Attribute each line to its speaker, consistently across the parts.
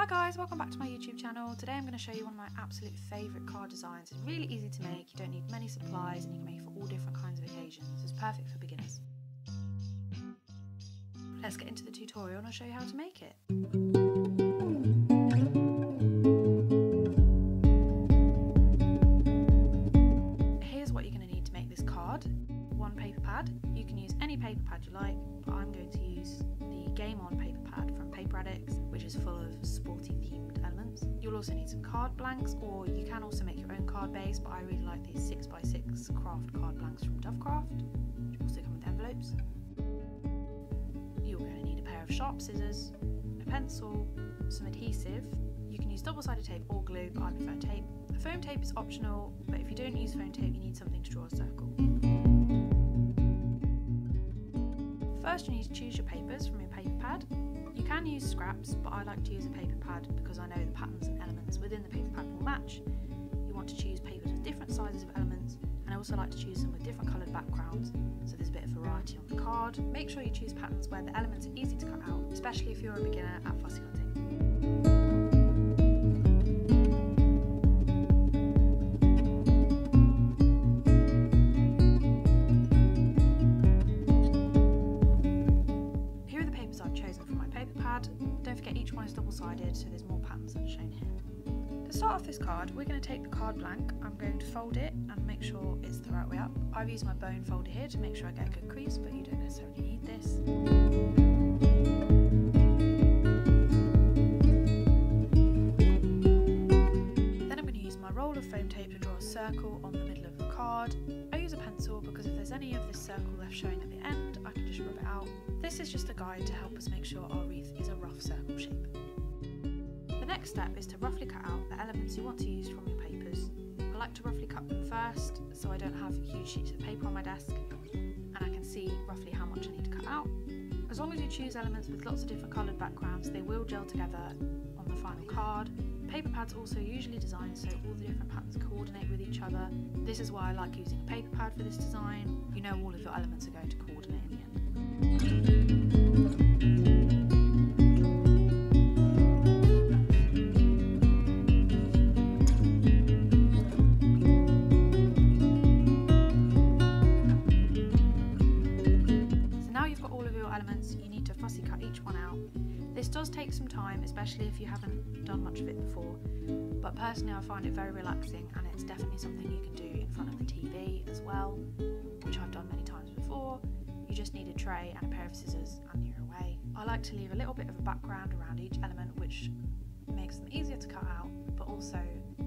Speaker 1: Hi guys, welcome back to my YouTube channel. Today I'm going to show you one of my absolute favourite card designs. It's really easy to make, you don't need many supplies and you can make it for all different kinds of occasions. It's perfect for beginners. Let's get into the tutorial and I'll show you how to make it. Here's what you're going to need to make this card. One paper pad. You can use any paper pad you like, but I'm going to use the Game On paper pad from Paper Addicts, which is full of sporty themed elements. You'll also need some card blanks, or you can also make your own card base, but I really like these 6x6 craft card blanks from Dovecraft, which also come with envelopes. You're going to need a pair of sharp scissors, a pencil, some adhesive. You can use double-sided tape or glue, but I prefer tape. The foam tape is optional, but if you don't use foam tape, you need something to draw a circle. First, you need to choose your papers from your paper pad. You can use scraps, but I like to use a paper pad because I know the patterns and elements within the paper pad will match. You want to choose papers with different sizes of elements, and I also like to choose them with different coloured backgrounds, so there's a bit of variety on the card. Make sure you choose patterns where the elements are easy to cut out, especially if you're a beginner at fussy cutting. Don't forget each one is double-sided, so there's more patterns than shown here. To start off this card, we're going to take the card blank. I'm going to fold it and make sure it's the right way up. I've used my bone folder here to make sure I get a good crease, but you don't necessarily need this. Then I'm going to use my roll of foam tape to draw a circle on the middle of the card. I use a pencil because if there's any of this circle left showing at the end, I can just rub it out. This is just a guide to help us make sure our wreath is a rough circle shape. The next step is to roughly cut out the elements you want to use from your papers. I like to roughly cut them first so I don't have huge sheets of paper on my desk and I can see roughly how much I need to cut out. As long as you choose elements with lots of different coloured backgrounds, they will gel together on the final card. Paper pads also usually designed so all the different patterns coordinate with each other. This is why I like using a paper pad for this design. You know all of your elements are going to coordinate in the end. So now you've got all of your elements, you need to fussy cut each one out. This does take some time, especially if you haven't done much of it before, but personally I find it very relaxing and it's definitely something you can do in front of the TV as well, which I've done many times before. You just need a tray and a pair of scissors and you're away. I like to leave a little bit of a background around each element, which makes them easier to cut out, but also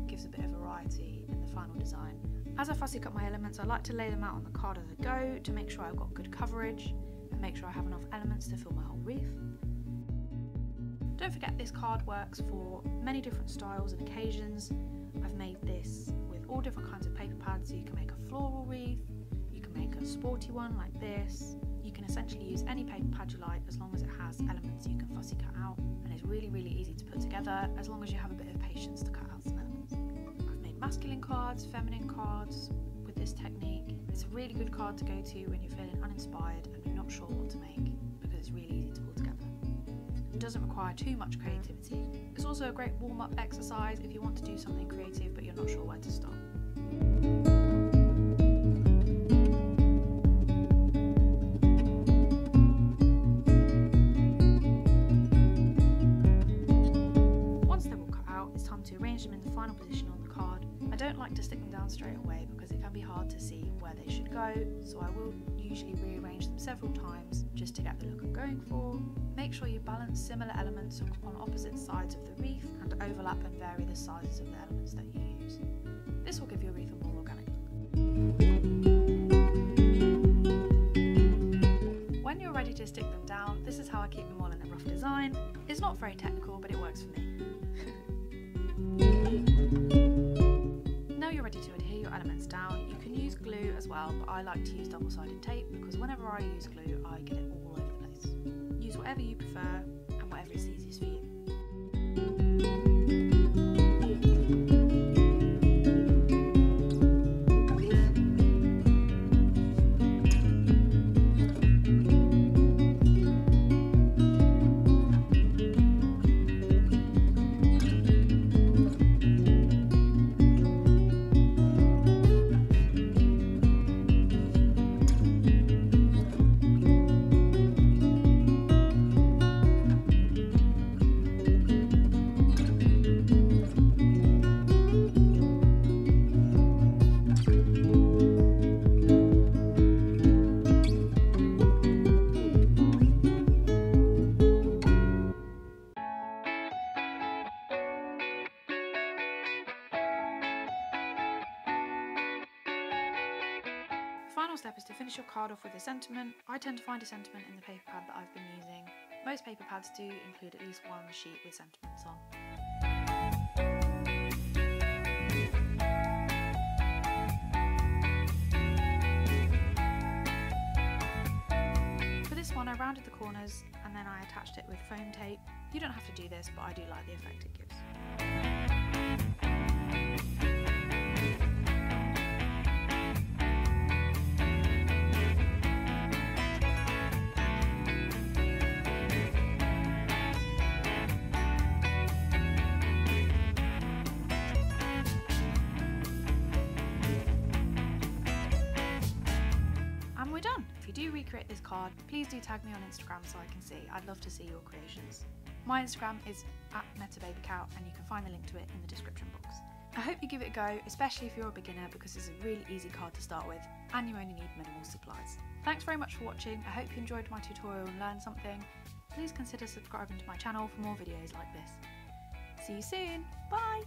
Speaker 1: gives a bit of variety in the final design. As I fussy cut my elements, I like to lay them out on the card as I go to make sure I've got good coverage and make sure I have enough elements to fill my whole wreath. Don't forget this card works for many different styles and occasions. I've made this with all different kinds of paper pads, so you can make a floral wreath, you can make a sporty one like this. You can essentially use any paper pad you like as long as it has elements you can fussy cut out, and it's really easy to put together as long as you have a bit of patience to cut out some elements. I've made masculine cards, feminine cards with this technique. It's a really good card to go to when you're feeling uninspired and you're not sure what to make because it's really easy to pull together. It doesn't require too much creativity. It's also a great warm-up exercise if you want to do something creative but you're not sure where to start. Once they're all cut out, it's time to arrange them in the final position on the card. I don't like to stick them down straight away because it can be hard to see where they should go, so I will usually rearrange them several times just to get the look I'm going for. Make sure you balance similar elements on opposite sides of the wreath and overlap and vary the sizes of the elements that you use. This will give your wreath a more organic look. When you're ready to stick them down, this is how I keep them all in a rough design. It's not very technical, but it works for me. Now you're ready to adhere your elements down. You can use glue as well, but I like to use double-sided tape because whenever I use glue, I get it all over the place. Use whatever you prefer and whatever is easiest for you. step is to finish your card off with a sentiment. I tend to find a sentiment in the paper pad that I've been using. Most paper pads do include at least one sheet with sentiments on. For this one, I rounded the corners and then I attached it with foam tape. You don't have to do this, but I do like the effect it gives. And we're done! If you do recreate this card, please do tag me on Instagram so I can see. I'd love to see your creations. My Instagram is @metababycow and you can find the link to it in the description box. I hope you give it a go, especially if you're a beginner, because it's a really easy card to start with and you only need minimal supplies. Thanks very much for watching. I hope you enjoyed my tutorial and learned something. Please consider subscribing to my channel for more videos like this. See you soon, bye!